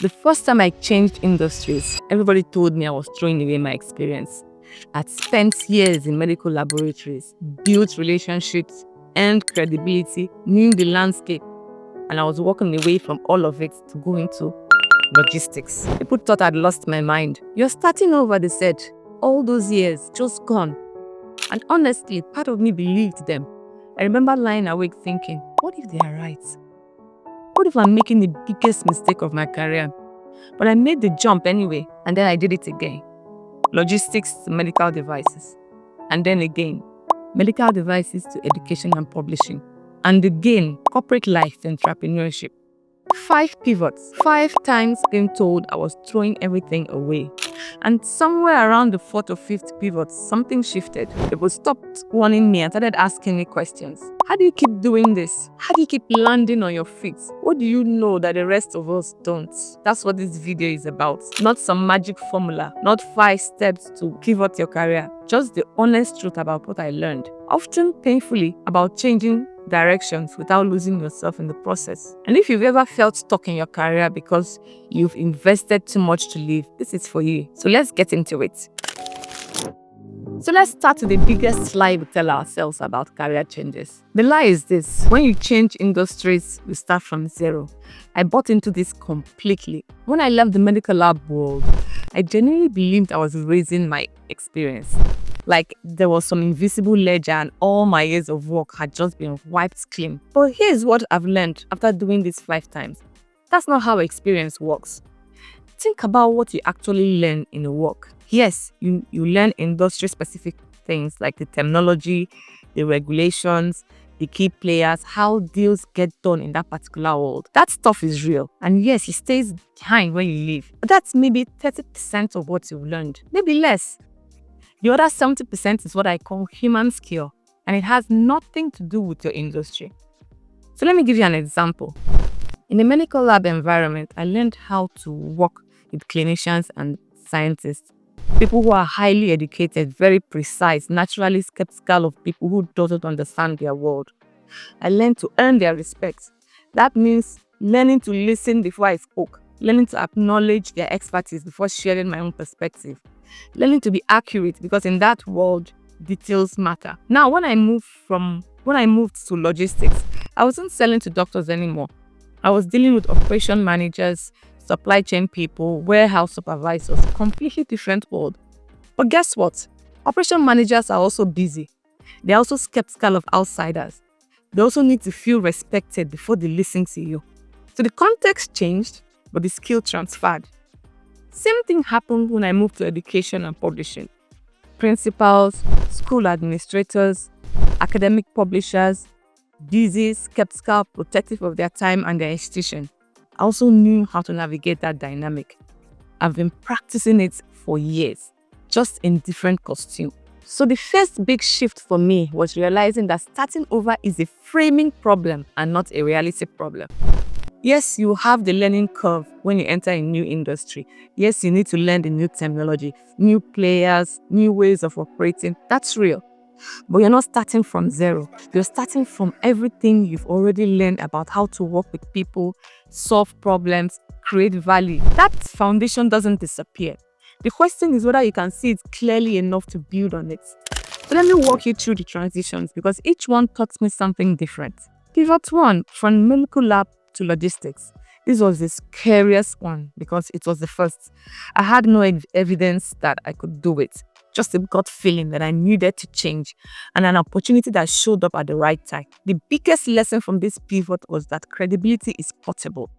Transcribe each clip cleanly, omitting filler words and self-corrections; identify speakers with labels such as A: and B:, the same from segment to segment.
A: The first time I changed industries, everybody told me I was throwing away my experience. I'd spent years in medical laboratories, built relationships, earned credibility, knew the landscape, and I was walking away from all of it to go into logistics. People thought I'd lost my mind. You're starting over, they said. All those years, just gone. And honestly, part of me believed them. I remember lying awake thinking, what if they are right? What if I'm making the biggest mistake of my career? But I made the jump anyway, and then I did it again. Logistics to medical devices. And then again, medical devices to education and publishing. And again, corporate life to entrepreneurship. 5 pivots, 5 times being told I was throwing everything away. And somewhere around the 4th or 5th pivot, something shifted. People stopped warning me and started asking me questions. How do you keep doing this? How do you keep landing on your feet? What do you know that the rest of us don't? That's what this video is about. Not some magic formula, not 5 steps to pivot your career. Just the honest truth about what I learned. Often painfully about changing directions without losing yourself in the process. And if you've ever felt stuck in your career because you've invested too much to leave, this is for you. So let's get into it. So let's start with the biggest lie we tell ourselves about career changes. The lie is this: when you change industries, you start from zero. I bought into this completely. When I left the medical lab world, I genuinely believed I was raising my experience. Like there was some invisible ledger and all my years of work had just been wiped clean. But here's what I've learned after doing this 5 times. That's not how experience works. Think about what you actually learn in the work. Yes, you learn industry-specific things like the terminology, the regulations, the key players, how deals get done in that particular world. That stuff is real. And yes, it stays behind when you leave. But that's maybe 30% of what you've learned, maybe less. The other 70% is what I call human skill, and it has nothing to do with your industry. So let me give you an example. In a medical lab environment, I learned how to work with clinicians and scientists, people who are highly educated, very precise, naturally skeptical of people who don't understand their world. I learned to earn their respect. That means learning to listen before I spoke, learning to acknowledge their expertise before sharing my own perspective, learning to be accurate, because in that world, details matter. Now, when I moved to logistics, I wasn't selling to doctors anymore. I was dealing with operation managers, supply chain people, warehouse supervisors, completely different world. But guess what? Operation managers are also busy. They're also skeptical of outsiders. They also need to feel respected before they listen to you. So the context changed, but the skill transferred. Same thing happened when I moved to education and publishing. Principals, school administrators, academic publishers, busy, skeptical, protective of their time and their institution. I also knew how to navigate that dynamic. I've been practicing it for years, just in different costumes. So the first big shift for me was realizing that starting over is a framing problem and not a reality problem. Yes, you have the learning curve when you enter a new industry. Yes, you need to learn the new terminology, new players, new ways of operating. That's real. But you're not starting from zero. You're starting from everything you've already learned about how to work with people, solve problems, create value. That foundation doesn't disappear. The question is whether you can see it clearly enough to build on it. So let me walk you through the transitions because each one taught me something different. Pivot 1, from medical lab to logistics. This was the scariest one because it was the first. I had no evidence that I could do it. Just a gut feeling that I needed to change and an opportunity that showed up at the right time. The biggest lesson from this pivot was that credibility is portable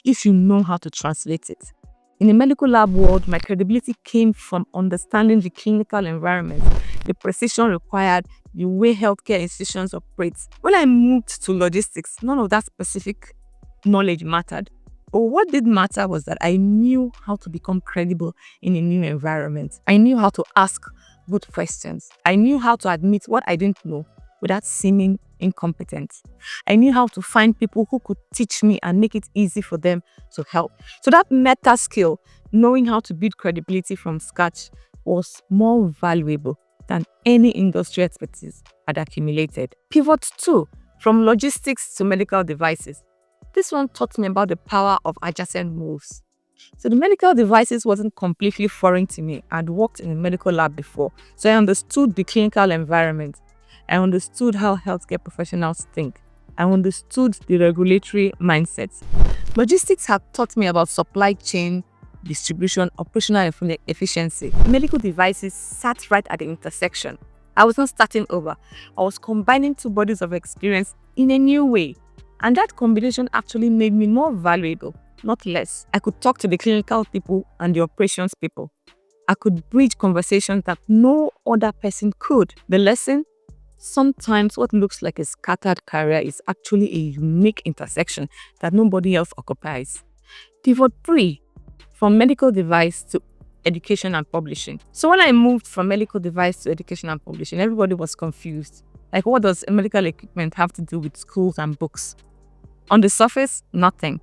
A: if you know how to translate it. In the medical lab world, my credibility came from understanding the clinical environment, the precision required, the way healthcare institutions operate. When I moved to logistics, none of that specific knowledge mattered. But what did matter was that I knew how to become credible in a new environment. I knew how to ask good questions. I knew how to admit what I didn't know without seeming incompetent. I knew how to find people who could teach me and make it easy for them to help. So that meta skill, knowing how to build credibility from scratch, was more valuable than any industry expertise had accumulated. Pivot 2, from logistics to medical devices. This one taught me about the power of adjacent moves. So the medical devices wasn't completely foreign to me. I'd worked in a medical lab before, so I understood the clinical environment. I understood how healthcare professionals think. I understood the regulatory mindsets. Logistics had taught me about supply chain, distribution, operational efficiency. Medical devices sat right at the intersection. I was not starting over. I was combining two bodies of experience in a new way. And that combination actually made me more valuable, not less. I could talk to the clinical people and the operations people. I could bridge conversations that no other person could. The lesson? Sometimes what looks like a scattered career is actually a unique intersection that nobody else occupies. Pivot 3, from medical device to education and publishing. So when I moved from medical device to education and publishing, everybody was confused. Like, what does medical equipment have to do with schools and books? On the surface, nothing.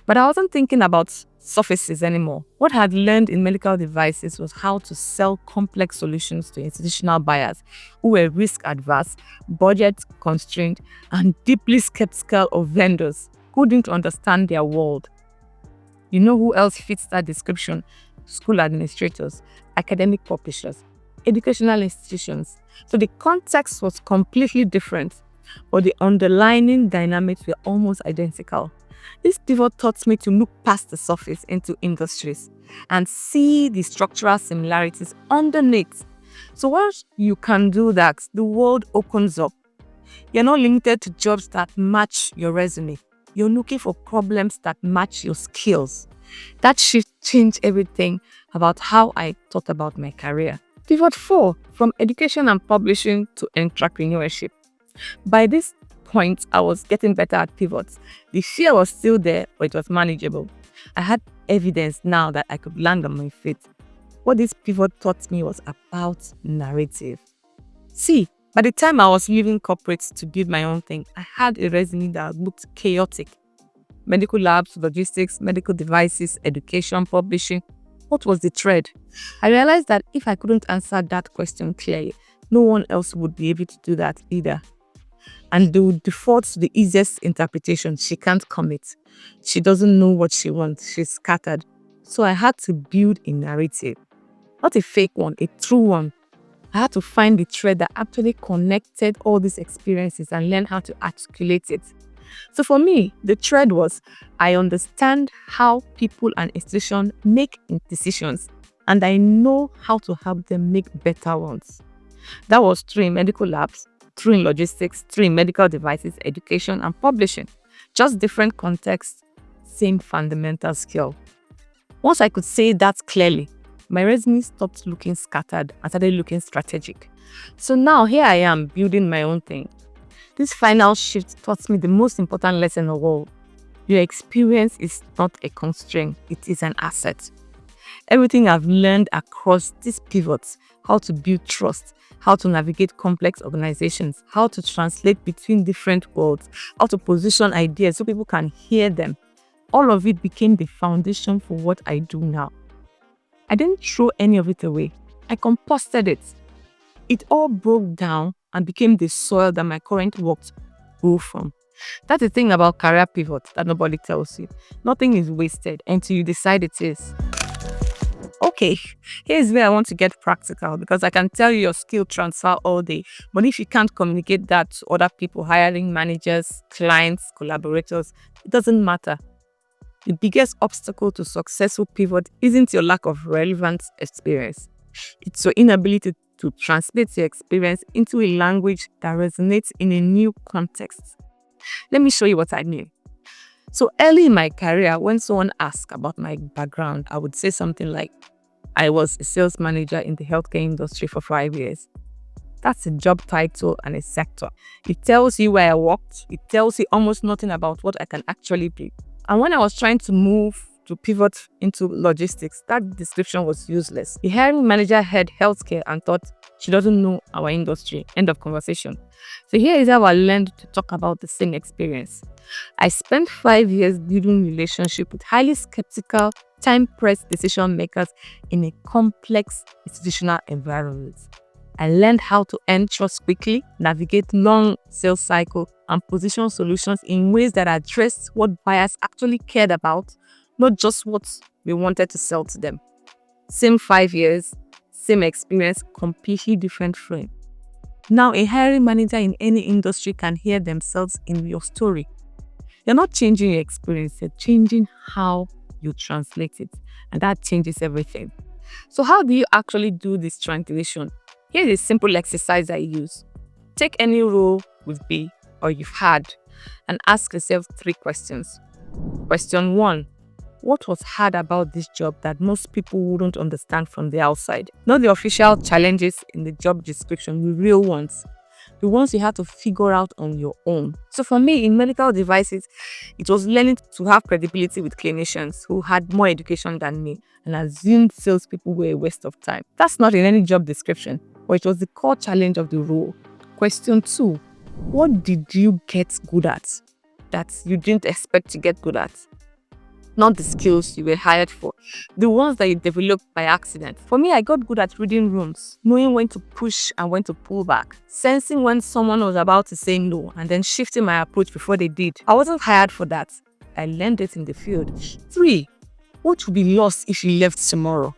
A: But I wasn't thinking about surfaces anymore. What I had learned in medical devices was how to sell complex solutions to institutional buyers who were risk adverse, budget constrained, and deeply skeptical of vendors who didn't understand their world. You know who else fits that description? School administrators, academic publishers, educational institutions. So the context was completely different, but the underlying dynamics were almost identical. This pivot taught me to look past the surface into industries and see the structural similarities underneath. So once you can do that, the world opens up. You're not limited to jobs that match your resume. You're looking for problems that match your skills. That shift changed everything about how I thought about my career. Pivot 4, from education and publishing to entrepreneurship. By this point, I was getting better at pivots. The fear was still there, but it was manageable. I had evidence now that I could land on my feet. What this pivot taught me was about narrative. See, by the time I was leaving corporates to build my own thing, I had a resume that looked chaotic. Medical labs, logistics, medical devices, education, publishing. What was the thread? I realized that if I couldn't answer that question clearly, no one else would be able to do that either. And they would default to the easiest interpretation. She can't commit. She doesn't know what she wants. She's scattered. So I had to build a narrative. Not a fake one, a true one. I had to find the thread that actually connected all these experiences and learn how to articulate it. So for me, the thread was, I understand how people and institutions make decisions, and I know how to help them make better ones. That was true in medical labs, true in logistics, true in medical devices, education, and publishing. Just different contexts, same fundamental skill. Once I could say that clearly, my resume stopped looking scattered and started looking strategic. So now here I am building my own thing. This final shift taught me the most important lesson of all. Your experience is not a constraint, it is an asset. Everything I've learned across these pivots, how to build trust, how to navigate complex organizations, how to translate between different worlds, how to position ideas so people can hear them, all of it became the foundation for what I do now. I didn't throw any of it away. I composted it. It all broke down and became the soil that my current work grew from. That's the thing about career pivot that nobody tells you. Nothing is wasted until you decide it is. Okay, here's where I want to get practical, because I can tell you your skill transfer all day, but if you can't communicate that to other people, hiring managers, clients, collaborators, it doesn't matter. The biggest obstacle to successful pivot isn't your lack of relevant experience. It's your inability to translate your experience into a language that resonates in a new context. Let me show you what I mean. So early in my career, when someone asked about my background, I would say something like, I was a sales manager in the healthcare industry for 5 years. That's a job title and a sector. It tells you where I worked. It tells you almost nothing about what I can actually be. And when I was trying to move to pivot into logistics, that description was useless. The hiring manager heard healthcare and thought, she doesn't know our industry. End of conversation. So here is how I learned to talk about the same experience. I spent 5 years building relationships with highly skeptical time-pressed decision makers in a complex institutional environment. I learned how to earn trust quickly, navigate long sales cycles, and position solutions in ways that addressed what buyers actually cared about, not just what we wanted to sell to them. Same 5 years, same experience, completely different frame. Now, a hiring manager in any industry can hear themselves in your story. You're not changing your experience, you're changing how you translate it, and that changes everything. So how do you actually do this translation? Here's a simple exercise I use. Take any role with B or you've had and ask yourself 3 questions. Question 1. What was hard about this job that most people wouldn't understand from the outside? Not the official challenges in the job description, the real ones. The ones you had to figure out on your own. So for me, in medical devices, it was learning to have credibility with clinicians who had more education than me and assumed salespeople were a waste of time. That's not in any job description, but it was the core challenge of the role. Question 2. What did you get good at that you didn't expect to get good at? Not the skills you were hired for, the ones that you developed by accident. For me, I got good at reading rooms, knowing when to push and when to pull back, sensing when someone was about to say no, and then shifting my approach before they did. I wasn't hired for that. I learned it in the field. 3. What would be lost if you left tomorrow?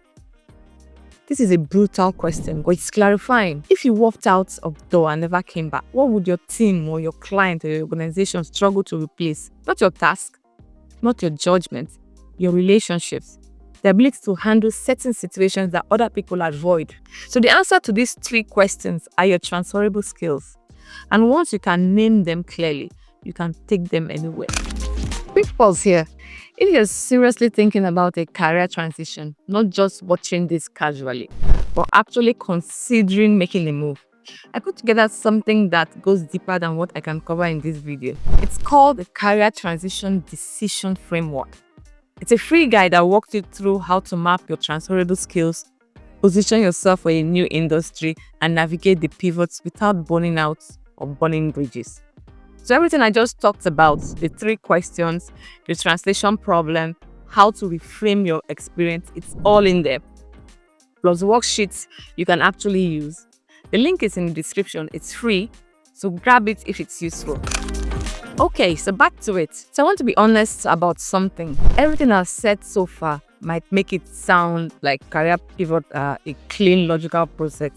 A: This is a brutal question, but it's clarifying. If you walked out of the door and never came back, what would your team or your client or your organization struggle to replace? Not your task, not your judgment, your relationships, the ability to handle certain situations that other people avoid. So the answer to these 3 questions are your transferable skills. And once you can name them clearly, you can take them anywhere. Quick pause here. If you're seriously thinking about a career transition, not just watching this casually, but actually considering making a move, I put together something that goes deeper than what I can cover in this video. It's called the Career Transition Decision Framework. It's a free guide that walks you through how to map your transferable skills, position yourself for a new industry, and navigate the pivots without burning out or burning bridges. So everything I just talked about, the 3 questions, the translation problem, how to reframe your experience, it's all in there. Plus worksheets you can actually use. The link is in the description. It's free, so grab it if it's useful. Okay, so back to it. So I want to be honest about something. Everything I've said so far might make it sound like career pivot are a clean, logical process.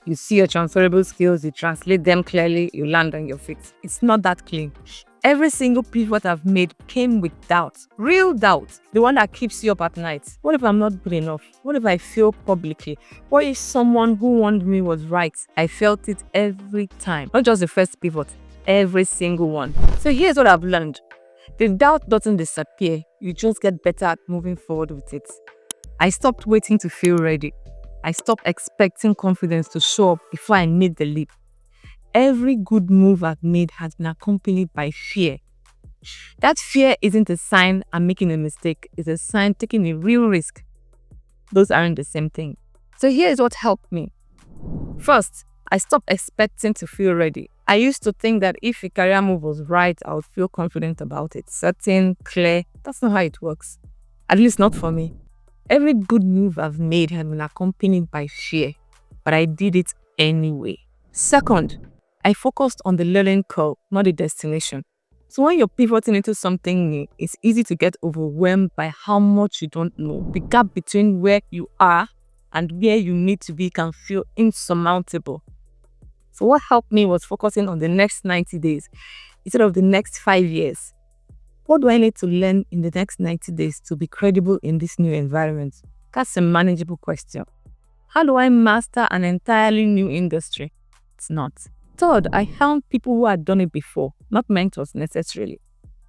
A: You see your transferable skills, you translate them clearly, you land on your feet. It's not that clean. Every single pivot I've made came with doubt, real doubt, the one that keeps you up at night. What if I'm not good enough? What if I fail publicly? What if someone who warned me was right? I felt it every time, not just the first pivot, every single one. So here's what I've learned. The doubt doesn't disappear, you just get better at moving forward with it. I stopped waiting to feel ready. I stopped expecting confidence to show up before I made the leap. Every good move I've made has been accompanied by fear. That fear isn't a sign I'm making a mistake, it's a sign taking a real risk. Those aren't the same thing. So here's what helped me. First, I stopped expecting to feel ready. I used to think that if a career move was right, I would feel confident about it. Certain, clear. That's not how it works. At least not for me. Every good move I've made has been accompanied by fear, but I did it anyway. Second, I focused on the learning curve, not the destination. So when you're pivoting into something new, it's easy to get overwhelmed by how much you don't know. The gap between where you are and where you need to be can feel insurmountable. So what helped me was focusing on the next 90 days instead of the next 5 years. What do I need to learn in the next 90 days to be credible in this new environment? That's a manageable question. How do I master an entirely new industry? It's not. Third, I found people who had done it before, not mentors necessarily.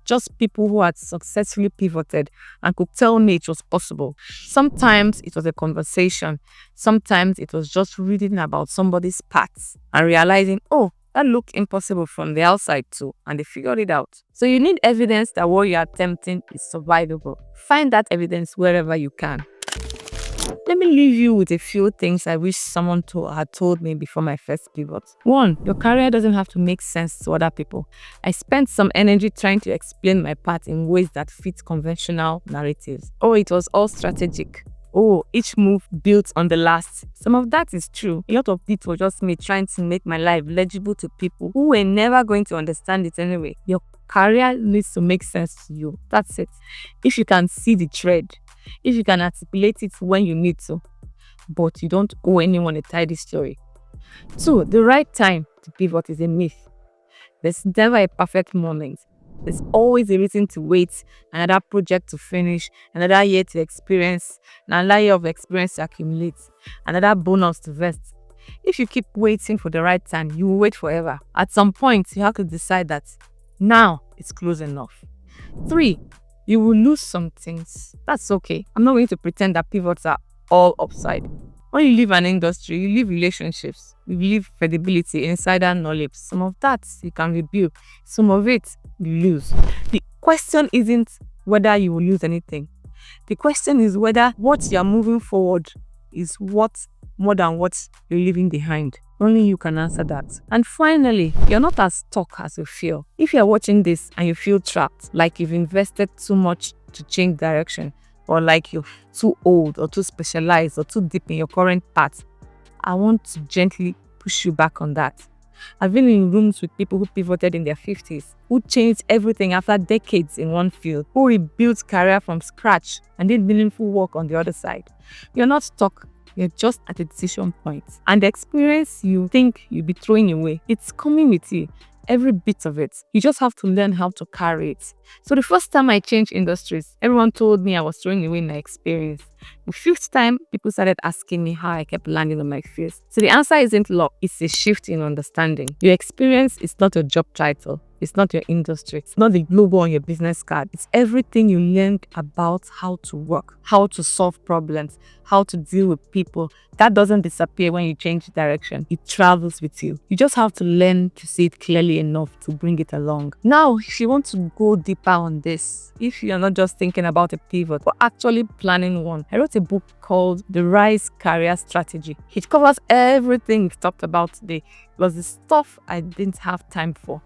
A: Just people who had successfully pivoted and could tell me it was possible. Sometimes it was a conversation. Sometimes it was just reading about somebody's paths and realizing, oh, that looked impossible from the outside too, and they figured it out. So you need evidence that what you're attempting is survivable. Find that evidence wherever you can. Let me leave you with a few things I wish someone had told me before my first pivot. 1. Your career doesn't have to make sense to other people. I spent some energy trying to explain my path in ways that fit conventional narratives. Oh, it was all strategic. Oh, each move built on the last. Some of that is true. A lot of it was just me trying to make my life legible to people who were never going to understand it anyway. Your career needs to make sense to you. That's it. If you can see the thread, if you can articulate it when you need to, but you don't owe anyone a tidy story. 2. The right time to pivot is a myth. There's never a perfect moment. There's always a reason to wait, another project to finish, another year to experience, another year of experience to accumulate, another bonus to vest. If you keep waiting for the right time, you will wait forever. At some point, you have to decide that now it's close enough. 3. You will lose some things. That's okay. I'm not going to pretend that pivots are all upside. When you leave an industry, you leave relationships, you leave credibility, insider knowledge. Some of that you can rebuild, some of it you lose. The question isn't whether you will lose anything. The question is whether what you're moving forward is what more than what you're leaving behind. Only you can answer that. And finally, you're not as stuck as you feel. If you're watching this and you feel trapped, like you've invested too much to change direction, or like you're too old or too specialized or too deep in your current path, I want to gently push you back on that. I've been in rooms with people who pivoted in their 50s, who changed everything after decades in one field, who rebuilt career from scratch and did meaningful work on the other side. You're not stuck. You're just at a decision point. And the experience you think you'll be throwing away, it's coming with you. Every bit of it. You just have to learn how to carry it. So the first time I changed industries, everyone told me I was throwing away my experience. The 5th time, people started asking me how I kept landing on my fears. So the answer isn't luck, it's a shift in understanding. Your experience is not your job title. It's not your industry. It's not the logo on your business card. It's everything you learned about how to work, how to solve problems, how to deal with people. That doesn't disappear when you change direction. It travels with you. You just have to learn to see it clearly enough to bring it along. Now, if you want to go deeper on this, if you're not just thinking about a pivot, but actually planning one, I wrote a book called The Rise Career Strategy. It covers everything we've talked about today, plus the stuff I didn't have time for.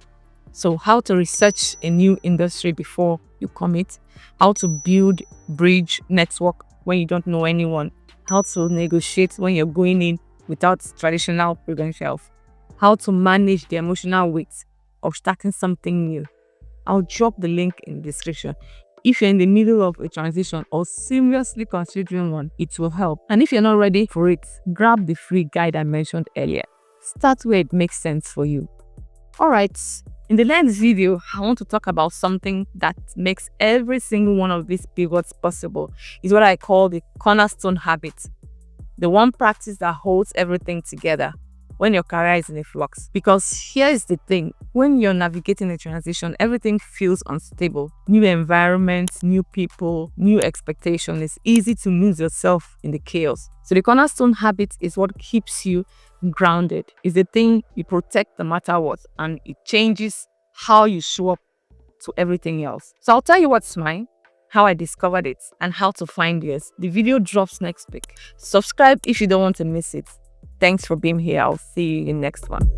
A: So how to research a new industry before you commit, how to build, bridge, network when you don't know anyone, how to negotiate when you're going in without traditional credentials, how to manage the emotional weight of starting something new. I'll drop the link in the description. If you're in the middle of a transition or seriously considering one, it will help. And if you're not ready for it, grab the free guide I mentioned earlier. Start where it makes sense for you. Alright, in the next video, I want to talk about something that makes every single one of these pivots possible. It's what I call the Cornerstone Habit. The one practice that holds everything together when your career is in a flux. Because here is the thing, when you're navigating a transition, everything feels unstable. New environments, new people, new expectations. It's easy to lose yourself in the chaos. So the Cornerstone Habit is what keeps you grounded. It's the thing you protect no matter what, and it changes how you show up to everything else. So I'll tell you what's mine, how I discovered it, and how to find yours. The video drops next week. Subscribe if you don't want to miss it. Thanks for being here. I'll see you in the next one.